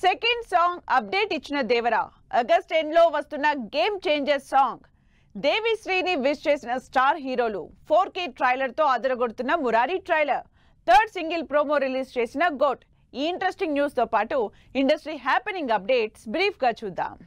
Second song update ఇచ్చిన Devara August end లో వస్తున్న గేమ్ చేంజర్ సాంగ్ దేవిశ్రీని విష్ చేసిన స్టార్ హీరోలు 4K ట్రైలర్ తో అదరగొడుతున్న Murari trailer third single promo release చేసిన గోట్ ఈ ఇంట్రెస్టింగ్ న్యూస్ తో పాటు ఇండస్ట్రీ హ్యాపెనింగ్ అప్డేట్స్ బ్రీఫ్ గా చూద్దాం.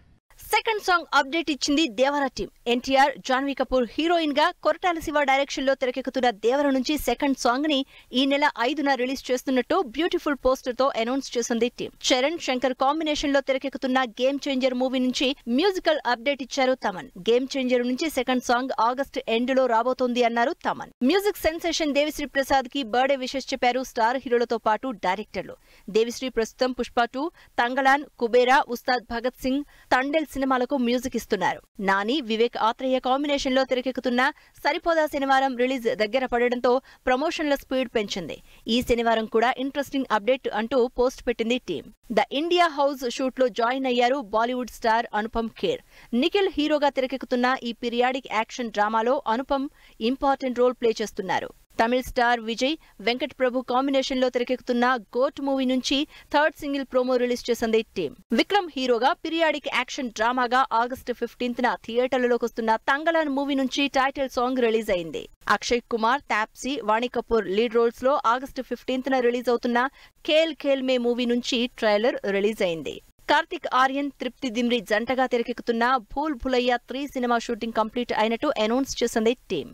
సెకండ్ సాంగ్ అప్డేట్ ఇచ్చింది దేవరా టీం. ఎన్టీఆర్, జాన్వీ కపూర్ హీరోయిన్ గా కొరటాల శివ డైరెక్షన్ లో తెరకెక్కుతున్న దేవర నుంచి సెకండ్ సాంగ్ ని ఈ నెల 5న రిలీజ్ చేస్తున్నట్టు బ్యూటిఫుల్ పోస్టర్ తో అనౌన్స్ చేసింది టీం. చరణ్, శంకర్ కాంబినేషన్ లో తెరకెక్కుతున్న గేమ్ చేంజర్ మూవీ నుంచి మ్యూజికల్ అప్డేట్ ఇచ్చారు తమన్. గేమ్ చేంజర్ నుంచి సెకండ్ సాంగ్ ఆగస్ట్ ఎండ్ లో రాబోతోంది అన్నారు తమన్. మ్యూజిక్ సెన్సేషన్ దేవిశ్రీ ప్రసాద్ కి బర్త్డే విషెస్ చెప్పారు స్టార్ హీరోలతో పాటు డైరెక్టర్లు. దేవిశ్రీ ప్రస్తుతం పుష్ప 2, తంగలాన్, కుబేరా, ఉస్తాద్ భగత్ సింగ్, తండేల్ సినిమాలకు మ్యూజిక్ ఇస్తున్నారు. నాని, వివేక్ ఆత్రేయ కాంబినేషన్ లో తెరకెక్కుతున్న సరిపోదా శనివారం రిలీజ్ దగ్గర పడడంతో ప్రమోషన్ల స్పీడ్ పెంచింది. ఈ శనివారం కూడా ఇంట్రెస్టింగ్ అప్డేట్ అంటూ పోస్ట్ పెట్టింది team. The India house shoot లో జాయిన్ అయ్యారు బాలీవుడ్ స్టార్ అనుపమ్ ఖేర్. నిఖిల్ హీరోగా తెరకెక్కుతున్న ఈ పీరియాడిక్ యాక్షన్ డ్రామాలో అనుపమ్ ఇంపార్టెంట్ రోల్ ప్లే చేస్తున్నారు. తమిళ స్టార్ విజయ్, వెంకట్ ప్రభు కాంబినేషన్ లో తెరకెక్కుతున్న గోట్ మూవీ నుంచి థర్డ్ సింగిల్ ప్రోమో రిలీజ్ చేసింది టీం. విక్రమ్ హీరోగా పీరియాడిక్ యాక్షన్ డ్రామాగా ఆగస్టు 15న థియేటర్లలోకి వస్తున్న తంగలాన్ మూవీ నుంచి టైటిల్ సాంగ్ రిలీజ్ అయింది. అక్షయ్ కుమార్, తాప్సీ, వాణి కపూర్ లీడ్ రోల్స్ లో ఆగస్టు 15న రిలీజ్ అవుతున్న ఖేల్ ఖేల్ మే మూవీ నుంచి ట్రైలర్ రిలీజ్ అయింది. కార్తిక్ ఆర్యన్, తృప్తి దిమ్రి జంటగా తెరకెక్కుతున్న భూల్ భులయ్యా 3 సినిమా షూటింగ్ కంప్లీట్ అయినట్టు అనౌన్స్ చేసింది టీం.